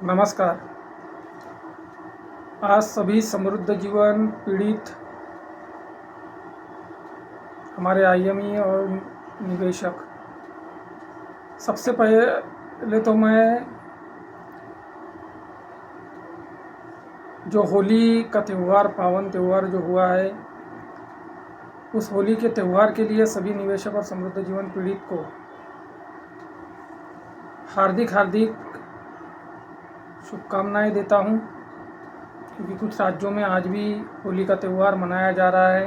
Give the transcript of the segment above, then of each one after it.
नमस्कार। आज सभी समृद्ध जीवन पीड़ित हमारे आईएमई और निवेशक, सबसे पहले तो मैं जो होली का त्यौहार, पावन त्यौहार जो हुआ है, उस होली के त्यौहार के लिए सभी निवेशक और समृद्ध जीवन पीड़ित को हार्दिक शुभकामनाएं देता हूं, क्योंकि कुछ राज्यों में आज भी होली का त्यौहार मनाया जा रहा है।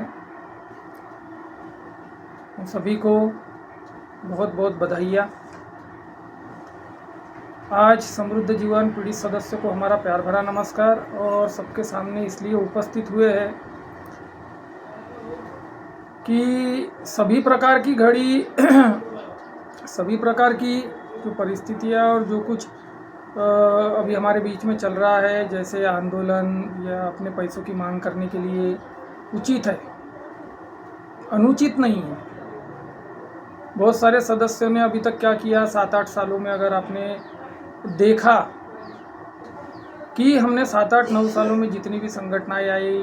उन सभी को बहुत बहुत बधाइयाँ। आज समृद्ध जीवन पीड़ित सदस्यों को हमारा प्यार भरा नमस्कार। और सबके सामने इसलिए उपस्थित हुए हैं कि सभी प्रकार की घड़ी सभी प्रकार की जो परिस्थितियाँ और जो कुछ अभी हमारे बीच में चल रहा है, जैसे आंदोलन या अपने पैसों की मांग करने के लिए, उचित है, अनुचित नहीं है। बहुत सारे सदस्यों ने अभी तक क्या किया, 7-8 सालों में अगर आपने देखा कि हमने 7-8-9 सालों में जितनी भी संगठनाएं आई,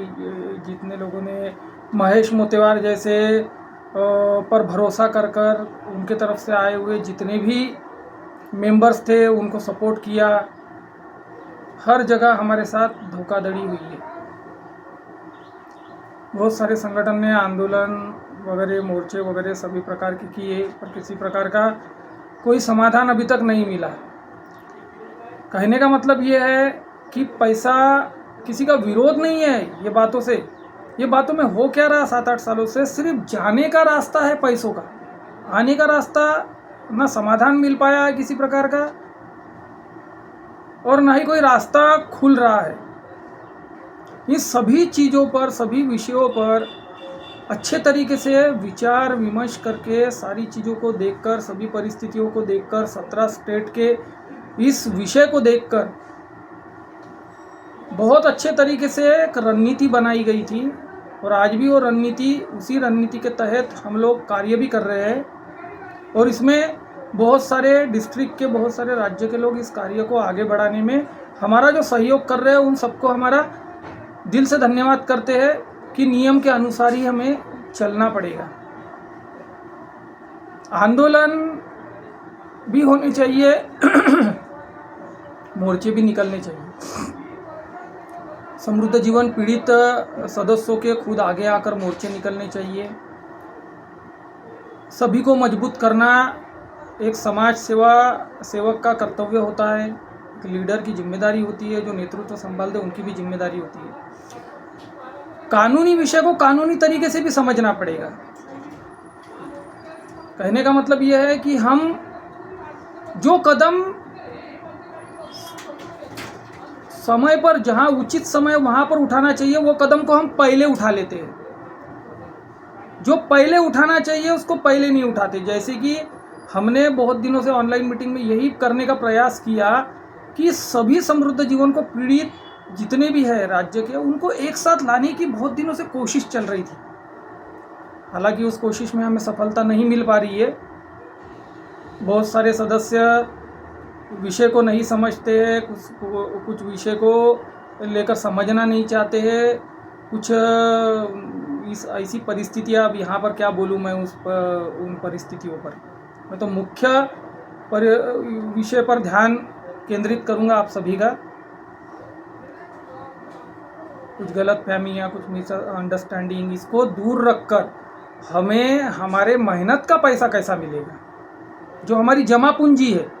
जितने लोगों ने महेश मोतेवार जैसे पर भरोसा कर उनके तरफ से आए हुए जितने भी मेंबर्स थे, उनको सपोर्ट किया, हर जगह हमारे साथ धोखाधड़ी हुई है। बहुत सारे संगठन ने आंदोलन वगैरह, मोर्चे वगैरह सभी प्रकार के किए, पर किसी प्रकार का कोई समाधान अभी तक नहीं मिला। कहने का मतलब ये है कि पैसा किसी का विरोध नहीं है। ये बातों में हो क्या रहा 7-8 सालों से, सिर्फ जाने का रास्ता है पैसों का, आने का रास्ता ना समाधान मिल पाया है किसी प्रकार का, और ना ही कोई रास्ता खुल रहा है। इस सभी चीज़ों पर, सभी विषयों पर अच्छे तरीके से विचार विमर्श करके, सारी चीज़ों को देखकर, सभी परिस्थितियों को देखकर, 17 स्टेट के इस विषय को देखकर बहुत अच्छे तरीके से एक रणनीति बनाई गई थी। और आज भी वो रणनीति, उसी रणनीति के तहत हम लोग कार्य भी कर रहे हैं। और इसमें बहुत सारे डिस्ट्रिक्ट के, बहुत सारे राज्य के लोग इस कार्य को आगे बढ़ाने में हमारा जो सहयोग कर रहे हैं, उन सबको हमारा दिल से धन्यवाद करते हैं कि नियम के अनुसार ही हमें चलना पड़ेगा। आंदोलन भी होने चाहिए, मोर्चे भी निकलने चाहिए। समृद्ध जीवन पीड़ित सदस्यों के खुद आगे आकर मोर्चे निकलने चाहिए। सभी को मजबूत करना एक समाज सेवक का कर्तव्य होता है, एक लीडर की जिम्मेदारी होती है, जो नेतृत्व संभाल दे उनकी भी जिम्मेदारी होती है। कानूनी विषय को कानूनी तरीके से भी समझना पड़ेगा। कहने का मतलब यह है कि हम जो कदम समय पर, जहां उचित समय वहां पर उठाना चाहिए, वो कदम को हम पहले उठा लेते हैं। जो पहले उठाना चाहिए उसको पहले नहीं उठाते। जैसे कि हमने बहुत दिनों से ऑनलाइन मीटिंग में यही करने का प्रयास किया कि सभी समृद्ध जीवन को पीड़ित जितने भी है राज्य के, उनको एक साथ लाने की बहुत दिनों से कोशिश चल रही थी। हालांकि उस कोशिश में हमें सफलता नहीं मिल पा रही है। बहुत सारे सदस्य विषय को नहीं समझते हैं, कुछ विषय को लेकर समझना नहीं चाहते हैं। कुछ ऐसी परिस्थितियाँ, अब यहाँ पर क्या बोलूँ मैं उन परिस्थितियों पर। मैं तो मुख्य विषय पर ध्यान केंद्रित करूँगा आप सभी का। कुछ गलतफहमियाँ, कुछ मिसअंडरस्टैंडिंग, इसको दूर रखकर हमें हमारे मेहनत का पैसा कैसा मिलेगा, जो हमारी जमा पूंजी है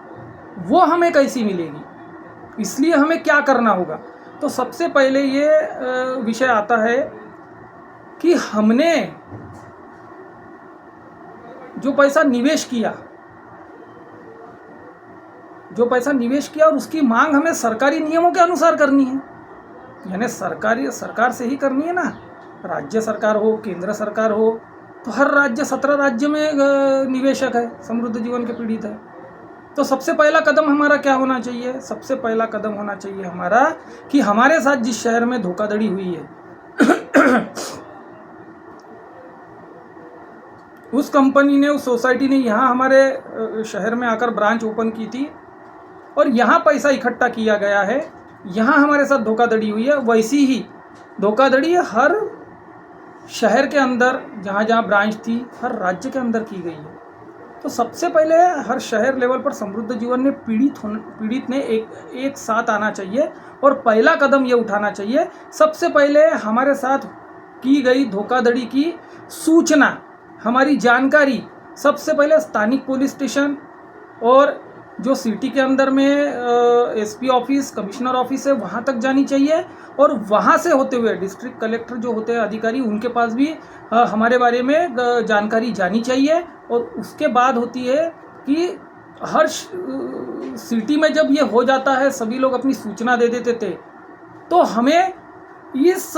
वो हमें कैसी मिलेगी, इसलिए हमें क्या करना होगा। तो सबसे पहले ये विषय आता है कि हमने जो पैसा निवेश किया और उसकी मांग हमें सरकारी नियमों के अनुसार करनी है। यानी सरकार से ही करनी है ना। राज्य सरकार हो, केंद्र सरकार हो, तो हर राज्य, 17 राज्य में निवेशक है, समृद्ध जीवन के पीड़ित है। तो सबसे पहला कदम हमारा क्या होना चाहिए? सबसे पहला कदम होना चाहिए हमारा कि हमारे साथ जिस शहर में धोखाधड़ी हुई है उस कंपनी ने, उस सोसाइटी ने यहाँ हमारे शहर में आकर ब्रांच ओपन की थी, और यहाँ पैसा इकट्ठा किया गया है, यहाँ हमारे साथ धोखाधड़ी हुई है, वैसी ही धोखाधड़ी हर शहर के अंदर जहाँ जहाँ ब्रांच थी, हर राज्य के अंदर की गई है। तो सबसे पहले हर शहर लेवल पर समृद्ध जीवन ने पीड़ित ने एक साथ आना चाहिए और पहला कदम ये उठाना चाहिए। सबसे पहले हमारे साथ की गई धोखाधड़ी की सूचना, हमारी जानकारी सबसे पहले स्थानिक पुलिस स्टेशन और जो सिटी के अंदर में एसपी ऑफिस, कमिश्नर ऑफिस है, वहाँ तक जानी चाहिए और वहाँ से होते हुए डिस्ट्रिक्ट कलेक्टर जो होते हैं अधिकारी, उनके पास भी हमारे बारे में जानकारी जानी चाहिए। और उसके बाद होती है कि हर सिटी में जब ये हो जाता है, सभी लोग अपनी सूचना दे देते थे, तो हमें इस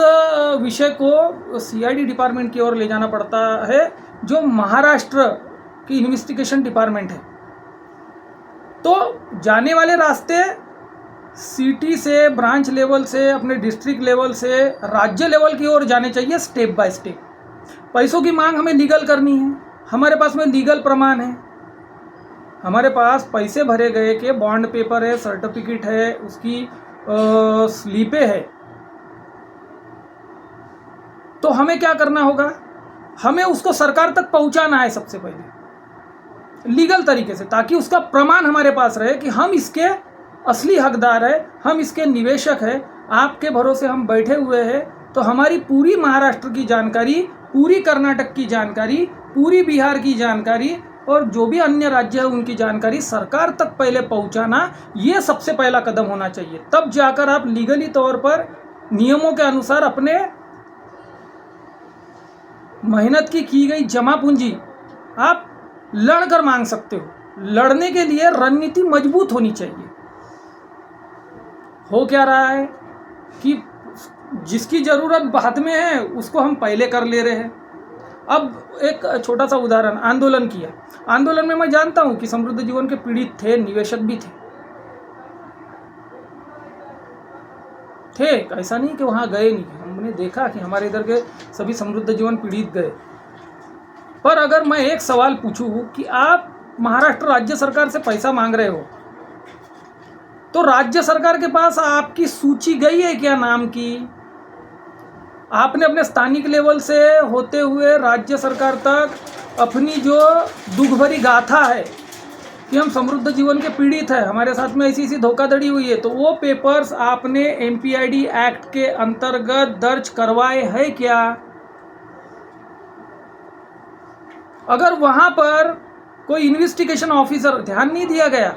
विषय को सीआईडी डिपार्टमेंट की ओर ले जाना पड़ता है, जो महाराष्ट्र की इन्वेस्टिगेशन डिपार्टमेंट है। तो जाने वाले रास्ते सिटी से, ब्रांच लेवल से, अपने डिस्ट्रिक्ट लेवल से राज्य लेवल की ओर जाने चाहिए, स्टेप बाय स्टेप। पैसों की मांग हमें लीगल करनी है, हमारे पास में लीगल प्रमाण है, हमारे पास पैसे भरे गए के बॉन्ड पेपर है, सर्टिफिकेट है, उसकी स्लिपें है। तो हमें क्या करना होगा, हमें उसको सरकार तक पहुंचाना है सबसे पहले लीगल तरीके से, ताकि उसका प्रमाण हमारे पास रहे कि हम इसके असली हकदार है, हम इसके निवेशक हैं, आपके भरोसे हम बैठे हुए हैं। तो हमारी पूरी महाराष्ट्र की जानकारी, पूरी कर्नाटक की जानकारी, पूरी बिहार की जानकारी और जो भी अन्य राज्य है उनकी जानकारी सरकार तक पहले पहुंचाना, ये सबसे पहला कदम होना चाहिए। तब जाकर आप लीगली तौर पर नियमों के अनुसार अपने मेहनत की गई जमा पूंजी आप लड़कर मांग सकते हो। लड़ने के लिए रणनीति मजबूत होनी चाहिए। हो क्या रहा है कि जिसकी ज़रूरत बाद में है उसको हम पहले कर ले रहे हैं। अब एक छोटा सा उदाहरण, आंदोलन किया, आंदोलन में मैं जानता हूं कि समृद्ध जीवन के पीड़ित थे, निवेशक भी थे, ऐसा नहीं कि वहां गए नहीं, हमने देखा कि हमारे इधर के सभी समृद्ध जीवन पीड़ित गए। पर अगर मैं एक सवाल पूछूं कि आप महाराष्ट्र राज्य सरकार से पैसा मांग रहे हो, तो राज्य सरकार के पास आपकी सूची गई है क्या नाम की? आपने अपने स्थानिक लेवल से होते हुए राज्य सरकार तक अपनी जो दुख भरी गाथा है कि हम समृद्ध जीवन के पीड़ित है, हमारे साथ में ऐसी धोखाधड़ी हुई है, तो वो पेपर्स आपने एमपीआईडी एक्ट के अंतर्गत दर्ज करवाए हैं क्या? अगर वहां पर कोई इन्वेस्टिगेशन ऑफिसर, ध्यान नहीं दिया गया,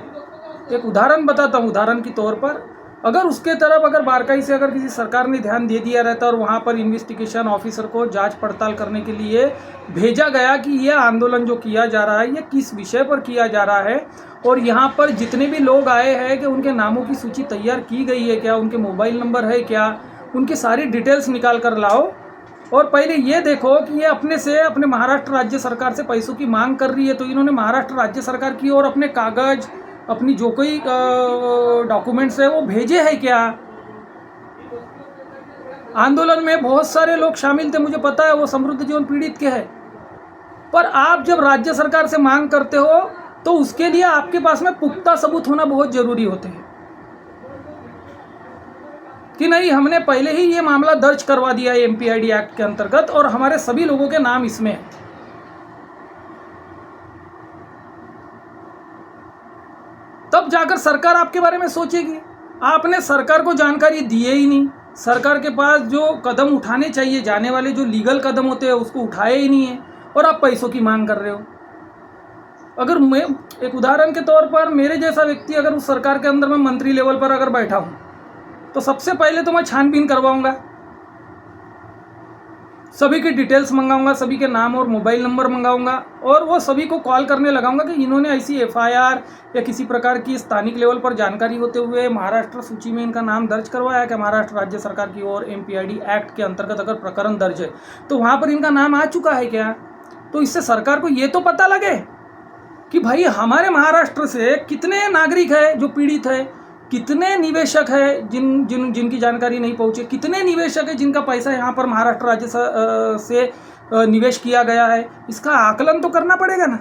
एक उदाहरण बताता हूँ, उदाहरण के तौर पर अगर उसके तरफ अगर बारकाई से अगर किसी सरकार ने ध्यान दे दिया रहता और वहाँ पर इन्वेस्टिगेशन ऑफिसर को जांच पड़ताल करने के लिए भेजा गया कि यह आंदोलन जो किया जा रहा है ये किस विषय पर किया जा रहा है और यहाँ पर जितने भी लोग आए हैं कि उनके नामों की सूची तैयार की गई है क्या, उनके मोबाइल नंबर है क्या, उनकी सारी डिटेल्स निकाल कर लाओ और पहले ये देखो कि ये अपने महाराष्ट्र राज्य सरकार से पैसों की मांग कर रही है, तो इन्होंने महाराष्ट्र राज्य सरकार की और अपने कागज, अपनी जो कोई डॉक्यूमेंट्स है वो भेजे हैं क्या? आंदोलन में बहुत सारे लोग शामिल थे, मुझे पता है, वो समृद्ध जीवन पीड़ित के हैं। पर आप जब राज्य सरकार से मांग करते हो तो उसके लिए आपके पास में पुख्ता सबूत होना बहुत जरूरी होते हैं कि नहीं, हमने पहले ही ये मामला दर्ज करवा दिया है एमपीआईडी एक्ट के अंतर्गत और हमारे सभी लोगों के नाम इसमें है। तब जाकर सरकार आपके बारे में सोचेगी। आपने सरकार को जानकारी दी ही नहीं, सरकार के पास जो कदम उठाने चाहिए, जाने वाले जो लीगल कदम होते हैं उसको उठाए ही नहीं है और आप पैसों की मांग कर रहे हो। अगर मैं एक उदाहरण के तौर पर, मेरे जैसा व्यक्ति अगर उस सरकार के अंदर में मंत्री लेवल पर अगर बैठा हूँ तो सबसे पहले तो मैं छानबीन करवाऊंगा, सभी की डिटेल्स मंगाऊंगा, सभी के नाम और मोबाइल नंबर मंगाऊंगा और वो सभी को कॉल करने लगाऊंगा कि इन्होंने ऐसी एफआईआर या किसी प्रकार की स्थानिक लेवल पर जानकारी होते हुए महाराष्ट्र सूची में इनका नाम दर्ज करवाया क्या, महाराष्ट्र राज्य सरकार की ओर एमपीआईडी एक्ट के अंतर्गत अगर प्रकरण दर्ज है तो वहाँ पर इनका नाम आ चुका है क्या? तो इससे सरकार को ये तो पता लगे कि भाई हमारे महाराष्ट्र से कितने नागरिक है जो पीड़ित है, कितने निवेशक है जिनकी जानकारी नहीं पहुंचे, कितने निवेशक है जिनका पैसा यहाँ पर महाराष्ट्र राज्य से निवेश किया गया है। इसका आकलन तो करना पड़ेगा ना।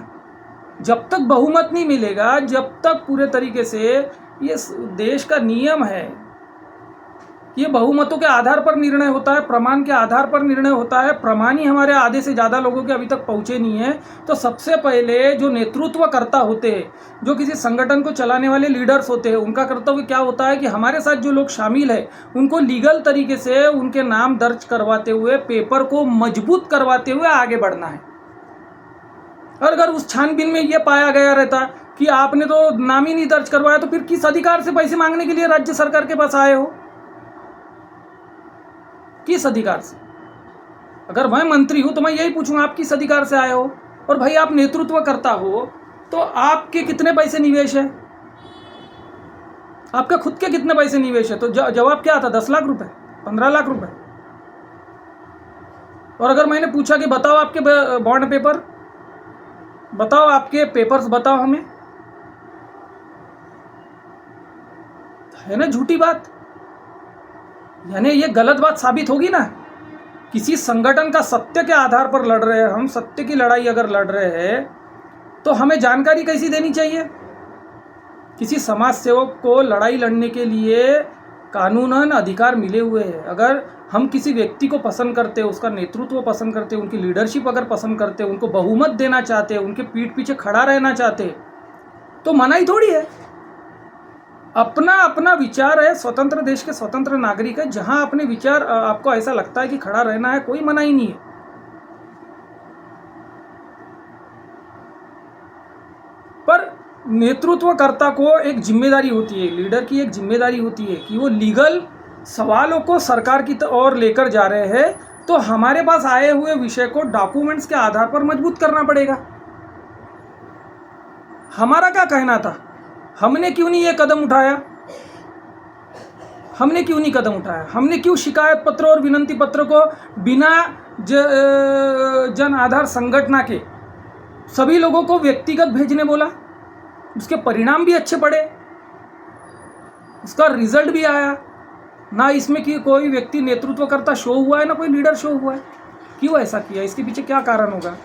जब तक बहुमत नहीं मिलेगा, जब तक पूरे तरीके से ये देश का नियम है। ये बहुमतों के आधार पर निर्णय होता है, प्रमाण के आधार पर निर्णय होता है। प्रमाण ही हमारे आधे से ज़्यादा लोगों के अभी तक पहुँचे नहीं है। तो सबसे पहले जो नेतृत्वकर्ता होते हैं, जो किसी संगठन को चलाने वाले लीडर्स होते हैं, उनका कर्तव्य क्या होता है कि हमारे साथ जो लोग शामिल है उनको लीगल तरीके से उनके नाम दर्ज करवाते हुए, पेपर को मजबूत करवाते हुए आगे बढ़ना है। और अगर उस छानबीन में ये पाया गया रहता कि आपने तो नाम ही नहीं दर्ज करवाया, तो फिर किस अधिकार से पैसे मांगने के लिए राज्य सरकार के पास आए हो? किस अधिकार से? अगर मैं मंत्री हूं तो मैं यही पूछूंगा, आप किस अधिकार से आए हो? और भाई आप नेतृत्व करता हो तो आपके कितने पैसे निवेश है? आपके खुद के कितने पैसे निवेश है? तो जवाब क्या आता? 10 लाख रुपए, 15 लाख रुपए। और अगर मैंने पूछा कि बताओ आपके बॉन्ड पेपर, बताओ आपके पेपर्स, बताओ हमें, है ना झूठी बात? यानी ये गलत बात साबित होगी ना। किसी संगठन का सत्य के आधार पर लड़ रहे हैं हम, सत्य की लड़ाई अगर लड़ रहे हैं तो हमें जानकारी कैसी देनी चाहिए? किसी समाज सेवक को लड़ाई लड़ने के लिए कानूनन अधिकार मिले हुए हैं। अगर हम किसी व्यक्ति को पसंद करते हैं, उसका नेतृत्व पसंद करते हैं, उनकी लीडरशिप अगर पसंद करते हैं, उनको बहुमत देना चाहते हैं, उनके पीठ पीछे खड़ा रहना चाहते हैं, तो मनाही थोड़ी है। अपना अपना विचार है, स्वतंत्र देश के स्वतंत्र नागरिक है। जहां अपने विचार आपको ऐसा लगता है कि खड़ा रहना है, कोई मनाही नहीं है। पर नेतृत्वकर्ता को एक जिम्मेदारी होती है, लीडर की एक जिम्मेदारी होती है कि वो लीगल सवालों को सरकार की ओर लेकर जा रहे हैं, तो हमारे पास आए हुए विषय को डॉक्यूमेंट्स के आधार पर मजबूत करना पड़ेगा। हमारा क्या कहना था? हमने क्यों नहीं ये कदम उठाया? हमने क्यों नहीं कदम उठाया? हमने क्यों शिकायत पत्र और विनती पत्र को बिना जन आधार संगठन के सभी लोगों को व्यक्तिगत भेजने बोला? उसके परिणाम भी अच्छे पड़े, उसका रिजल्ट भी आया ना। इसमें कि कोई व्यक्ति नेतृत्वकर्ता शो हुआ है, ना कोई लीडर शो हुआ है। क्यों ऐसा किया? इसके पीछे क्या कारण होगा?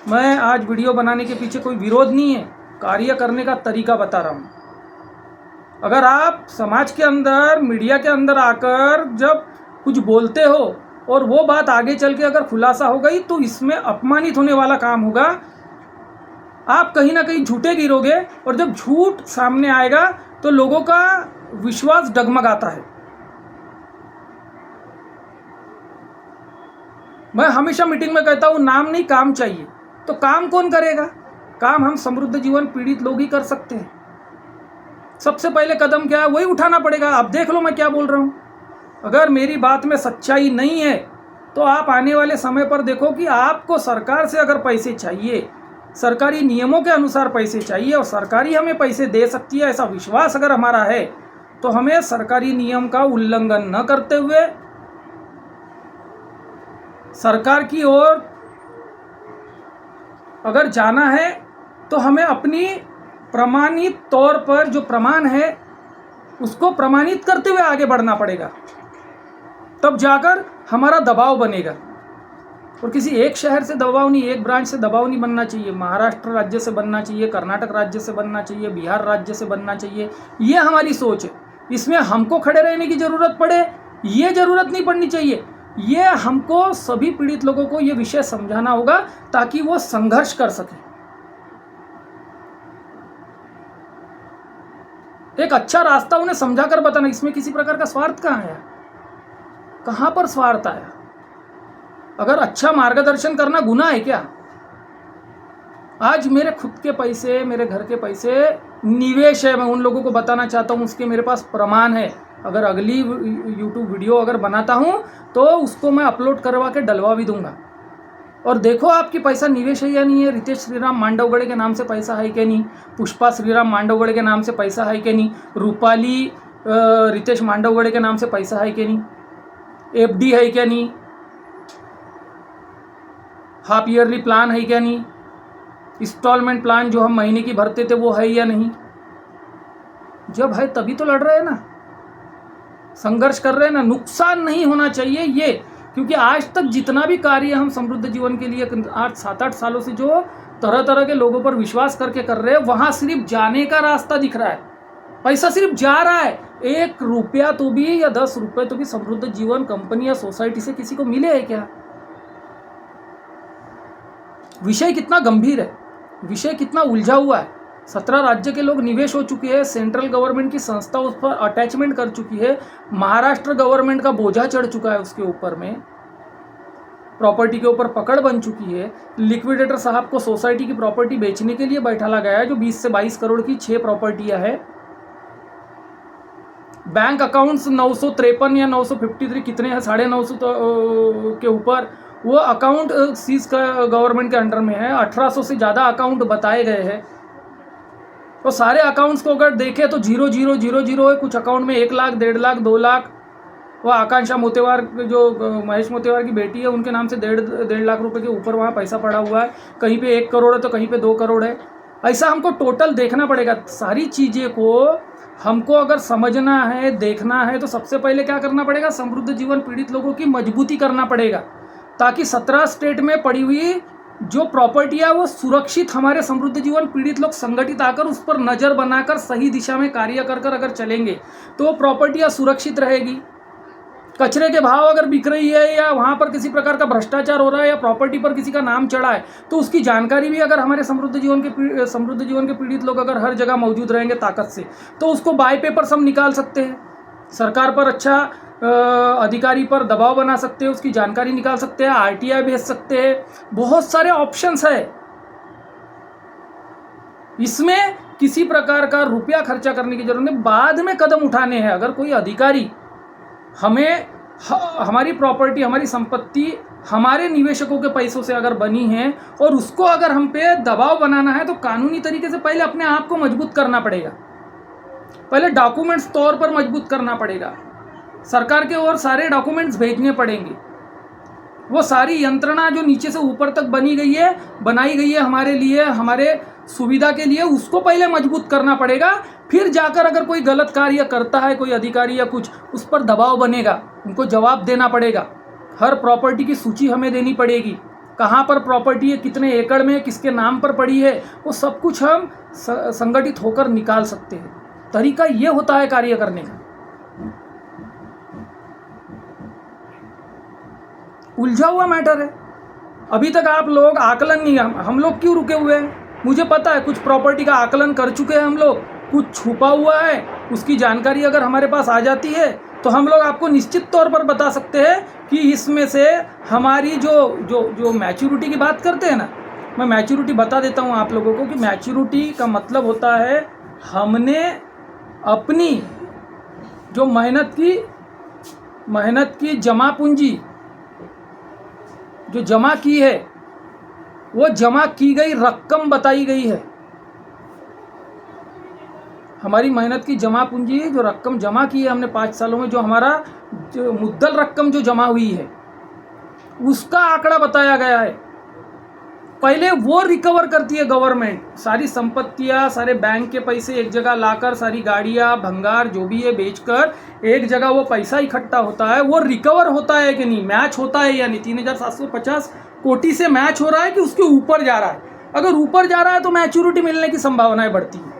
मैं आज वीडियो बनाने के पीछे कोई विरोध नहीं है, कार्य करने का तरीका बता रहा हूँ। अगर आप समाज के अंदर, मीडिया के अंदर आकर जब कुछ बोलते हो और वो बात आगे चल के अगर खुलासा हो गई, तो इसमें अपमानित होने वाला काम होगा। आप कहीं ना कहीं झूठे गिरोगे, और जब झूठ सामने आएगा तो लोगों का विश्वास डगमगाता है। मैं हमेशा मीटिंग में कहता हूँ, नाम नहीं काम चाहिए। तो काम कौन करेगा? काम हम समृद्ध जीवन पीड़ित लोग ही कर सकते हैं। सबसे पहले कदम क्या है? वही उठाना पड़ेगा। आप देख लो मैं क्या बोल रहा हूँ। अगर मेरी बात में सच्चाई नहीं है तो आप आने वाले समय पर देखो कि आपको सरकार से अगर पैसे चाहिए, सरकारी नियमों के अनुसार पैसे चाहिए, और सरकारी हमें पैसे दे सकती है, ऐसा विश्वास अगर हमारा है, तो हमें सरकारी नियम का उल्लंघन न करते हुए सरकार की ओर अगर जाना है, तो हमें अपनी प्रमाणित तौर पर जो प्रमाण है उसको प्रमाणित करते हुए आगे बढ़ना पड़ेगा। तब जाकर हमारा दबाव बनेगा। और किसी एक शहर से दबाव नहीं, एक ब्रांच से दबाव नहीं बनना चाहिए। महाराष्ट्र राज्य से बनना चाहिए, कर्नाटक राज्य से बनना चाहिए, बिहार राज्य से बनना चाहिए, ये हमारी सोच है। इसमें हमको खड़े रहने की ज़रूरत पड़े, ये ज़रूरत नहीं पड़नी चाहिए। ये हमको सभी पीड़ित लोगों को ये विषय समझाना होगा ताकि वो संघर्ष कर सकें। एक अच्छा रास्ता उन्हें समझाकर बताना। इसमें किसी प्रकार का स्वार्थ कहाँ आया? कहाँ पर स्वार्थ आया? अगर अच्छा मार्गदर्शन करना गुनाह है क्या? आज मेरे खुद के पैसे, मेरे घर के पैसे निवेश है, मैं उन लोगों को बताना चाहता हूँ, उसके मेरे पास प्रमाण है। अगर अगली यूट्यूब वीडियो अगर बनाता हूँ तो उसको मैं अपलोड करवा के डलवा भी दूंगा। और देखो आपकी पैसा निवेश है या नहीं है। रितेश श्रीराम मांडवगढ़े के नाम से पैसा है क्या नहीं? पुष्पा श्रीराम मांडवगढ़े के नाम से पैसा है क्या नहीं? रूपाली रितेश मांडवगढ़े के नाम से पैसा है क्या नहीं? एफडी है क्या नहीं? हाफ ईयरली प्लान है क्या नहीं? इंस्टॉलमेंट प्लान जो हम महीने की भरते थे वो है या नहीं? जब है तभी तो लड़ रहे हैं ना, संघर्ष कर रहे हैं ना। नुकसान नहीं होना चाहिए ये, क्योंकि आज तक जितना भी कार्य हम समृद्ध जीवन के लिए 8-7-8 सालों से जो तरह तरह के लोगों पर विश्वास करके कर रहे हैं, वहाँ सिर्फ जाने का रास्ता दिख रहा है। पैसा सिर्फ जा रहा है, 1 रुपया तो भी या 10 रुपये तो भी समृद्ध जीवन कंपनी या सोसाइटी से किसी को मिले है क्या? विषय कितना गंभीर है, विषय कितना उलझा हुआ है। 17 राज्य के लोग निवेश हो चुके हैं, सेंट्रल गवर्नमेंट की संस्था उस पर अटैचमेंट कर चुकी है, महाराष्ट्र गवर्नमेंट का बोझा चढ़ चुका है उसके ऊपर में, प्रॉपर्टी के ऊपर पकड़ बन चुकी है। लिक्विडेटर साहब को सोसाइटी की प्रॉपर्टी बेचने के लिए बैठाला गया है, जो 20 से 22 करोड़ की 6 प्रॉपर्टियां हैं। बैंक अकाउंट्स 953 या 953 कितने हैं, 950 के ऊपर वो अकाउंट सीज का गवर्नमेंट के अंडर में है। 1800 से ज़्यादा अकाउंट बताए गए हैं। तो सारे अकाउंट्स को अगर देखें तो 0000 है, कुछ अकाउंट में 1 लाख, 1.5 लाख, 2 लाख। वो आकांक्षा मोतेवार जो महेश मोतेवार की बेटी है, उनके नाम से 1.5 लाख रुपए के ऊपर वहाँ पैसा पड़ा हुआ है। कहीं पे 1 करोड़ है तो कहीं पे 2 करोड़ है। ऐसा हमको टोटल देखना पड़ेगा। सारी चीज़ें को हमको अगर समझना है, देखना है, तो सबसे पहले क्या करना पड़ेगा, समृद्ध जीवन पीड़ित लोगों की मजबूती करना पड़ेगा, ताकि 17 स्टेट में पड़ी हुई जो प्रॉपर्टियाँ वो सुरक्षित, हमारे समृद्ध जीवन पीड़ित लोग संगठित आकर उस पर नज़र बनाकर सही दिशा में कार्य कर अगर चलेंगे तो वो प्रॉपर्टियाँ सुरक्षित रहेगी। कचरे के भाव अगर बिक रही है या वहाँ पर किसी प्रकार का भ्रष्टाचार हो रहा है या प्रॉपर्टी पर किसी का नाम चढ़ा है, तो उसकी जानकारी भी अगर हमारे समृद्ध जीवन के पीड़ित लोग अगर हर जगह मौजूद रहेंगे ताकत से, तो उसको बाय पेपर्स हम निकाल सकते हैं। सरकार पर अच्छा अधिकारी पर दबाव बना सकते हैं, उसकी जानकारी निकाल सकते हैं, RTI भेज सकते हैं। बहुत सारे ऑप्शंस है। इसमें किसी प्रकार का रुपया खर्चा करने की जरूरत नहीं, बाद में कदम उठाने हैं। अगर कोई अधिकारी हमें हमारी प्रॉपर्टी, हमारी संपत्ति हमारे निवेशकों के पैसों से अगर बनी है और उसको अगर हम पे दबाव बनाना है, तो कानूनी तरीके से पहले अपने आप को मजबूत करना पड़ेगा। पहले डॉक्यूमेंट्स तौर पर मजबूत करना पड़ेगा। सरकार के ओर सारे डॉक्यूमेंट्स भेजने पड़ेंगे। वो सारी यंत्रणा जो नीचे से ऊपर तक बनाई गई है हमारे लिए, हमारे सुविधा के लिए, उसको पहले मजबूत करना पड़ेगा। फिर जाकर अगर कोई गलत कार्य करता है, कोई अधिकारी या कुछ, उस पर दबाव बनेगा, उनको जवाब देना पड़ेगा। हर प्रॉपर्टी की सूची हमें देनी पड़ेगी, कहाँ पर प्रॉपर्टी है, कितने एकड़ में, किसके नाम पर पड़ी है, वो सब कुछ हम संगठित होकर निकाल सकते हैं। तरीका ये होता है कार्य करने का। उलझा हुआ मैटर है। अभी तक आप लोग आकलन नहीं, हम लोग क्यों रुके हुए हैं? मुझे पता है कुछ प्रॉपर्टी का आकलन कर चुके हैं हम लोग, कुछ छुपा हुआ है, उसकी जानकारी अगर हमारे पास आ जाती है तो हम लोग आपको निश्चित तौर पर बता सकते हैं कि इसमें से हमारी जो मैच्योरिटी की बात करते हैं ना, मैं मैच्योरिटी बता देता हूँ आप लोगों को कि मैच्योरिटी का मतलब होता है हमने अपनी जो मेहनत की जमा पूंजी जो जमा की है, वो जमा की गई रकम बताई गई है। हमारी मेहनत की जमा पूंजी, जो रकम जमा की है हमने 5 सालों में, जो हमारा जो मुद्दल रकम जो जमा हुई है, उसका आंकड़ा बताया गया है। पहले वो रिकवर करती है गवर्नमेंट। सारी संपत्तियां, सारे बैंक के पैसे एक जगह लाकर, सारी गाड़ियां, भंगार जो भी है बेचकर एक जगह वो पैसा इकट्ठा होता है। वो रिकवर होता है कि नहीं, मैच होता है या नहीं, 3750 कोटी से मैच हो रहा है कि उसके ऊपर जा रहा है। अगर ऊपर जा रहा है तो मैच्योरिटी मिलने की संभावनाएं बढ़ती है।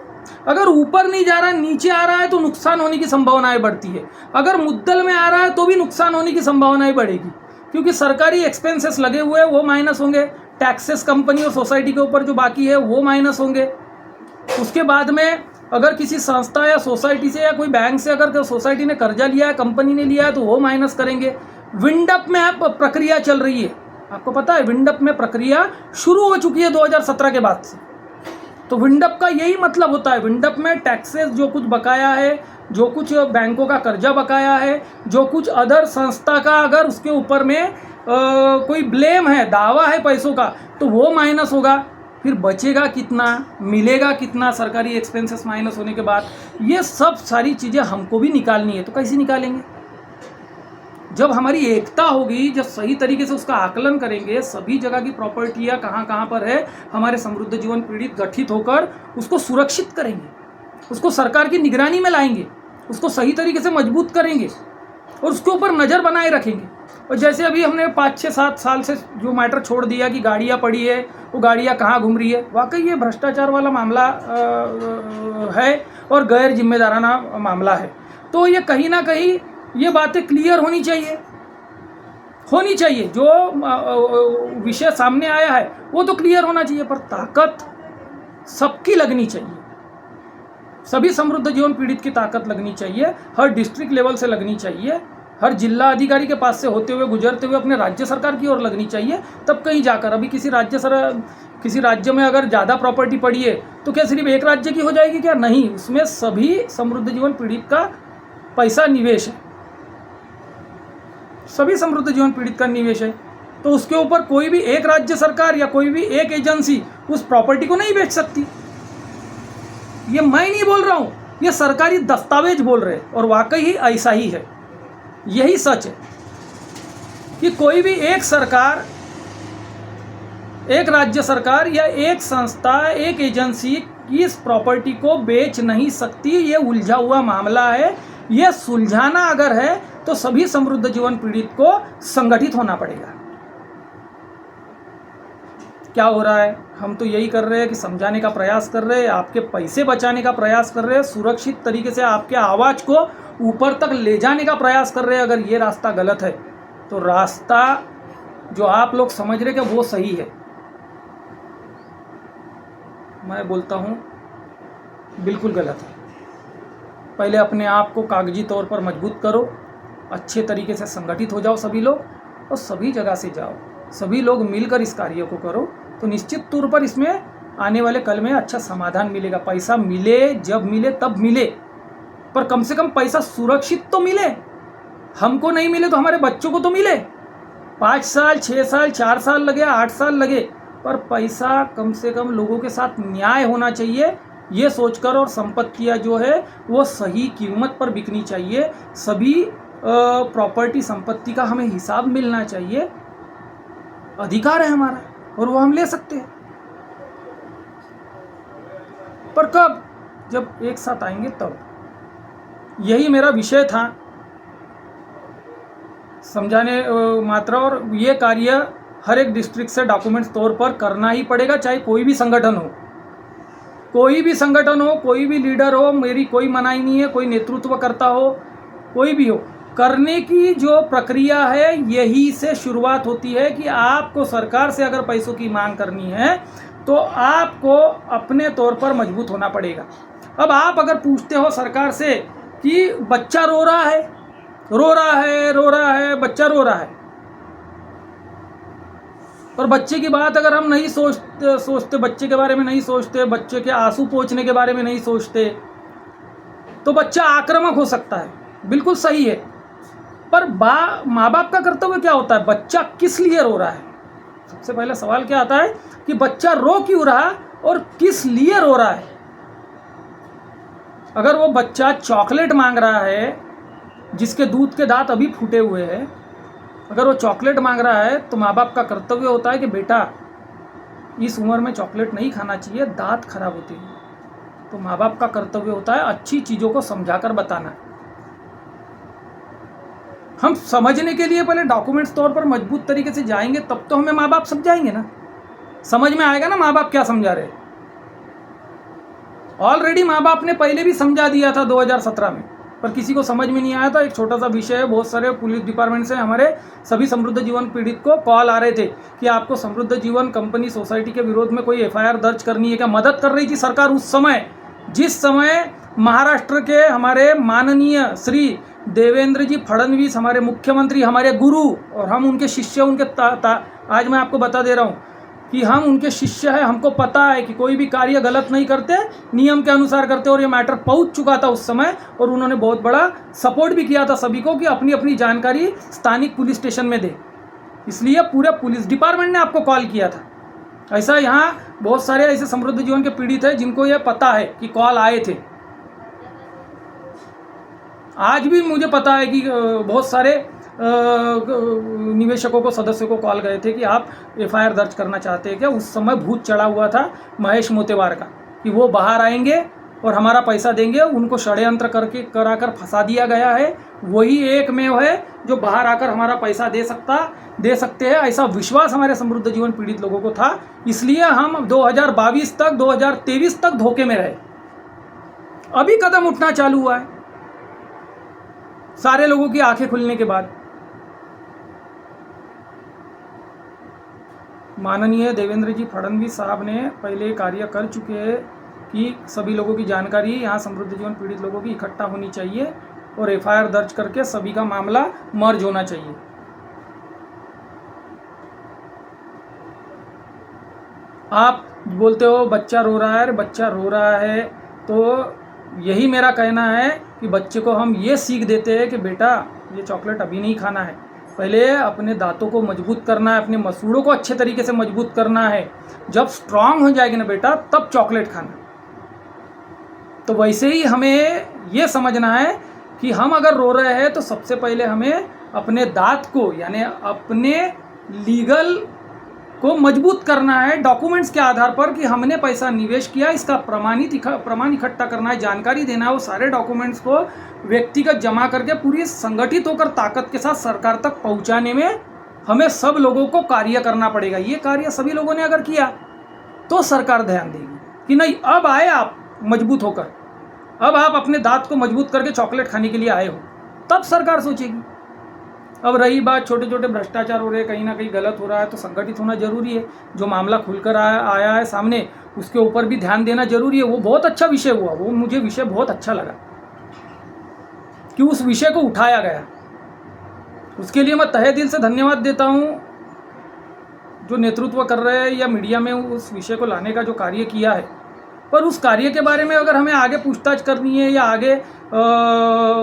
अगर ऊपर नहीं जा रहा है, नीचे आ रहा है, तो नुकसान होने की संभावनाएं बढ़ती है। अगर मुद्दल में आ रहा है तो भी नुकसान होने की संभावनाएं बढ़ेगी, क्योंकि सरकारी एक्सपेंसेस लगे हुए हैं, वो माइनस होंगे। टैक्सेस कंपनी और सोसाइटी के ऊपर जो बाकी है वो माइनस होंगे। उसके बाद में अगर किसी संस्था या सोसाइटी से या कोई बैंक से अगर सोसाइटी ने कर्जा लिया है, कंपनी ने लिया है, तो वो माइनस करेंगे। विंडअप में अब प्रक्रिया चल रही है, आपको पता है विंडअप में प्रक्रिया शुरू हो चुकी है 2017 के बाद से। तो विंडअप का यही मतलब होता है। विंडअप में टैक्सेस जो कुछ बकाया है, जो कुछ बैंकों का कर्जा बकाया है, जो कुछ अदर संस्था का अगर उसके ऊपर में कोई ब्लेम है, दावा है पैसों का, तो वो माइनस होगा। फिर बचेगा कितना, मिलेगा कितना सरकारी एक्सपेंसेस माइनस होने के बाद, ये सब सारी चीज़ें हमको भी निकालनी है। तो कैसे निकालेंगे? जब हमारी एकता होगी, जब सही तरीके से उसका आकलन करेंगे, सभी जगह की प्रॉपर्टियाँ कहाँ कहाँ पर है, हमारे समृद्ध जीवन पीड़ित गठित होकर उसको सुरक्षित करेंगे, उसको सरकार की निगरानी में लाएंगे, उसको सही तरीके से मजबूत करेंगे, और उसके ऊपर नज़र बनाए रखेंगे। और जैसे अभी हमने 5-6-7 साल से जो मैटर छोड़ दिया कि गाड़ियाँ पड़ी है, वो गाड़ियाँ कहाँ घूम रही है, वाकई ये भ्रष्टाचार वाला मामला है और गैर जिम्मेदाराना मामला है। तो ये कहीं ना कहीं ये बातें क्लियर होनी चाहिए। जो विषय सामने आया है वो तो क्लियर होना चाहिए, पर ताकत सबकी लगनी चाहिए। सभी समृद्ध जीवन पीड़ित की ताकत लगनी चाहिए, हर डिस्ट्रिक्ट लेवल से लगनी चाहिए, हर जिला अधिकारी के पास से होते हुए गुजरते हुए अपने राज्य सरकार की ओर लगनी चाहिए। तब कहीं जाकर अभी किसी राज्य में अगर ज़्यादा प्रॉपर्टी पड़ी है तो क्या सिर्फ एक राज्य की हो जाएगी क्या? नहीं, उसमें सभी समृद्ध जीवन पीड़ित का पैसा निवेश है, सभी समृद्ध जीवन पीड़ित का निवेश है। तो उसके ऊपर कोई भी एक राज्य सरकार या कोई भी एक एजेंसी उस प्रॉपर्टी को नहीं बेच सकती। ये मैं नहीं बोल रहा हूँ, ये सरकारी दस्तावेज बोल रहे हैं और वाकई ही ऐसा ही है। यही सच है कि कोई भी एक सरकार, एक राज्य सरकार या एक संस्था, एक एजेंसी इस प्रॉपर्टी को बेच नहीं सकती। ये उलझा हुआ मामला है। ये सुलझाना अगर है तो सभी समृद्ध जीवन पीड़ित को संगठित होना पड़ेगा। क्या हो रहा है? हम तो यही कर रहे हैं कि समझाने का प्रयास कर रहे हैं, आपके पैसे बचाने का प्रयास कर रहे हैं, सुरक्षित तरीके से आपके आवाज़ को ऊपर तक ले जाने का प्रयास कर रहे हैं। अगर ये रास्ता गलत है तो रास्ता जो आप लोग समझ रहे हैं कि वो सही है, मैं बोलता हूँ बिल्कुल गलत है। पहले अपने आप को कागजी तौर पर मजबूत करो, अच्छे तरीके से संगठित हो जाओ सभी लोग, और सभी जगह से जाओ, सभी लोग मिलकर इस कार्य को करो, तो निश्चित तौर पर इसमें आने वाले कल में अच्छा समाधान मिलेगा। पैसा मिले, जब मिले तब मिले, पर कम से कम पैसा सुरक्षित तो मिले। हमको नहीं मिले तो हमारे बच्चों को तो मिले। 5 साल, 6 साल, 4 साल लगे, 8 साल लगे, पर पैसा कम से कम लोगों के साथ न्याय होना चाहिए, ये सोचकर। और संपत्तियाँ जो है वो सही कीमत पर बिकनी चाहिए। सभी प्रॉपर्टी संपत्ति का हमें हिसाब मिलना चाहिए। अधिकार है हमारा और वो हम ले सकते हैं, पर कब? जब एक साथ आएंगे तब। यही मेरा विषय था, समझाने मात्र। और ये कार्य हर एक डिस्ट्रिक्ट से डॉक्यूमेंट्स तौर पर करना ही पड़ेगा, चाहे कोई भी संगठन हो, कोई भी लीडर हो। मेरी कोई मनाही नहीं है, कोई नेतृत्व करता हो, कोई भी हो। करने की जो प्रक्रिया है यही से शुरुआत होती है कि आपको सरकार से अगर पैसों की मांग करनी है तो आपको अपने तौर पर मजबूत होना पड़ेगा। अब आप अगर पूछते हो सरकार से कि बच्चा रो रहा है, बच्चा रो रहा है, पर बच्चे की बात अगर हम नहीं सोचते, बच्चे के बारे में नहीं सोचते, बच्चे के आंसू पोंछने के बारे में नहीं सोचते, तो बच्चा आक्रामक हो सकता है। बिल्कुल सही है, पर माँ बाप का कर्तव्य क्या होता है? बच्चा किस लिए रो रहा है? सबसे पहला सवाल क्या आता है कि बच्चा रो क्यों रहा और किस लिए रो रहा है। अगर वो बच्चा चॉकलेट मांग रहा है, जिसके दूध के दांत अभी फूटे हुए हैं, अगर वो चॉकलेट मांग रहा है तो माँ बाप का कर्तव्य होता है कि बेटा इस उम्र में चॉकलेट नहीं खाना चाहिए, दांत खराब होते हैं। तो माँ बाप का कर्तव्य होता है अच्छी चीज़ों को समझाकर बताना। हम समझने के लिए पहले डॉक्यूमेंट्स तौर पर मजबूत तरीके से जाएंगे, तब तो हमें माँ बाप समझाएंगे ना, समझ में आएगा ना माँ बाप क्या समझा रहे। ऑलरेडी माँ बाप ने पहले भी समझा दिया था 2017 में, पर किसी को समझ में नहीं आया था। एक छोटा सा विषय है, बहुत सारे पुलिस डिपार्टमेंट से हमारे सभी समृद्ध जीवन पीड़ित को कॉल आ रहे थे कि आपको समृद्ध जीवन कंपनी सोसाइटी के विरोध में कोई FIR दर्ज करनी है क्या। मदद कर रही थी सरकार उस समय, जिस समय महाराष्ट्र के हमारे माननीय श्री देवेंद्र जी फडणवीस, हमारे मुख्यमंत्री, हमारे गुरु, और हम उनके शिष्य, आज मैं आपको बता दे रहा हूँ कि हम उनके शिष्य हैं। हमको पता है कि कोई भी कार्य गलत नहीं करते, नियम के अनुसार करते, और ये मैटर पहुंच चुका था उस समय, और उन्होंने बहुत बड़ा सपोर्ट भी किया था सभी को कि अपनी अपनी जानकारी स्थानिक पुलिस स्टेशन में दे। इसलिए पूरे पुलिस डिपार्टमेंट ने आपको कॉल किया था। ऐसा यहाँ बहुत सारे ऐसे समृद्ध जीवन के पीड़ित हैं जिनको ये पता है कि कॉल आए थे। आज भी मुझे पता है कि बहुत सारे निवेशकों को, सदस्यों को कॉल गए थे कि आप FIR दर्ज करना चाहते हैं क्या। उस समय भूत चढ़ा हुआ था महेश मोतेवार का कि वो बाहर आएंगे और हमारा पैसा देंगे, उनको षड्यंत्र करके कराकर फंसा दिया गया है। वही एकमेव है जो बाहर आकर हमारा पैसा दे सकते हैं, ऐसा विश्वास हमारे समृद्ध जीवन पीड़ित लोगों को था। इसलिए हम 2022 तक 2023 तक धोखे में रहे। अभी कदम उठना चालू हुआ है सारे लोगों की आंखें खुलने के बाद। माननीय देवेंद्र जी फडणवीस साहब ने पहले कार्य कर चुके हैं कि सभी लोगों की जानकारी यहाँ समृद्ध जीवन पीड़ित लोगों की इकट्ठा होनी चाहिए और एफआईआर दर्ज करके सभी का मामला मर्ज होना चाहिए। आप बोलते हो बच्चा रो रहा है, अरे बच्चा रो रहा है तो यही मेरा कहना है कि बच्चे को हम ये सीख देते हैं कि बेटा ये चॉकलेट अभी नहीं खाना है, पहले अपने दांतों को मजबूत करना है, अपने मसूड़ों को अच्छे तरीके से मजबूत करना है। जब स्ट्रांग हो जाएगी ना बेटा तब चॉकलेट खाना। तो वैसे ही हमें ये समझना है कि हम अगर रो रहे हैं तो सबसे पहले हमें अपने दांत को यानी अपने लीगल को मजबूत करना है डॉक्यूमेंट्स के आधार पर कि हमने पैसा निवेश किया, इसका प्रमाण इकट्ठा करना है, जानकारी देना है। वो सारे डॉक्यूमेंट्स को व्यक्तिगत जमा करके पूरी संगठित होकर ताकत के साथ सरकार तक पहुंचाने में हमें सब लोगों को कार्य करना पड़ेगा। ये कार्य सभी लोगों ने अगर किया तो सरकार ध्यान देगी कि नहीं अब आए आप मजबूत होकर, अब आप अपने दांत को मजबूत करके चॉकलेट खाने के लिए आए हो, तब सरकार सोचेगी। अब रही बात छोटे छोटे भ्रष्टाचार हो रहे हैं, कहीं ना कहीं गलत हो रहा है, तो संगठित होना जरूरी है। जो मामला खुलकर आया है सामने उसके ऊपर भी ध्यान देना जरूरी है। वो बहुत अच्छा विषय हुआ, वो मुझे विषय बहुत अच्छा लगा कि उस विषय को उठाया गया। उसके लिए मैं तहे दिल से धन्यवाद देता हूँ जो नेतृत्व कर रहे हैं या मीडिया में उस विषय को लाने का जो कार्य किया है। पर उस कार्य के बारे में अगर हमें आगे पूछताछ करनी है या आगे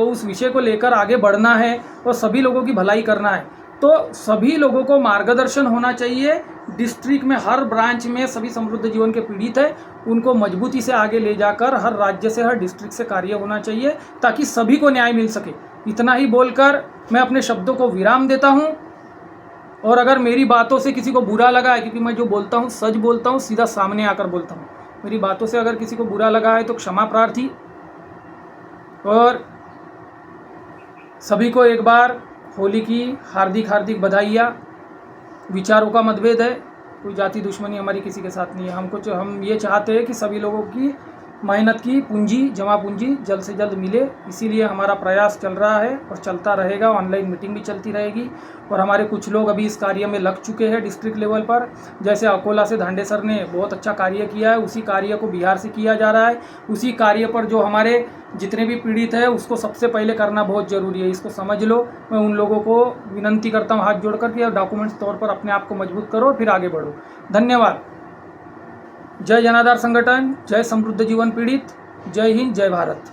उस विषय को लेकर आगे बढ़ना है और सभी लोगों की भलाई करना है तो सभी लोगों को मार्गदर्शन होना चाहिए। डिस्ट्रिक्ट में हर ब्रांच में सभी समृद्ध जीवन के पीड़ित है, उनको मजबूती से आगे ले जाकर हर राज्य से हर डिस्ट्रिक्ट से कार्य होना चाहिए ताकि सभी को न्याय मिल सके। इतना ही बोलकर मैं अपने शब्दों को विराम देता हूँ। और अगर मेरी बातों से किसी को बुरा लगा है, क्योंकि मैं जो बोलता हूँ सच बोलता हूँ, सीधा सामने आकर बोलता हूँ, मेरी बातों से अगर किसी को बुरा लगा है तो क्षमा प्रार्थी। और सभी को एक बार होली की हार्दिक हार्दिक बधाइयाँ। विचारों का मतभेद है, कोई जाति दुश्मनी हमारी किसी के साथ नहीं है। हम ये चाहते हैं कि सभी लोगों की मेहनत की पूंजी जमा पूंजी जल्द से जल्द मिले, इसीलिए हमारा प्रयास चल रहा है और चलता रहेगा। ऑनलाइन मीटिंग भी चलती रहेगी और हमारे कुछ लोग अभी इस कार्य में लग चुके हैं डिस्ट्रिक्ट लेवल पर। जैसे अकोला से धांडे सर ने बहुत अच्छा कार्य किया है, उसी कार्य को बिहार से किया जा रहा है। उसी कार्य पर जो हमारे जितने भी पीड़ित हैं उसको सबसे पहले करना बहुत ज़रूरी है, इसको समझ लो। मैं उन लोगों को विनंती करता हूँ हाथ जोड़कर कि डॉक्यूमेंट्स तौर पर अपने आप को मजबूत करो फिर आगे बढ़ो। धन्यवाद। जय जनाधार संगठन, जय समृद्ध जीवन पीड़ित, जय हिंद, जय भारत।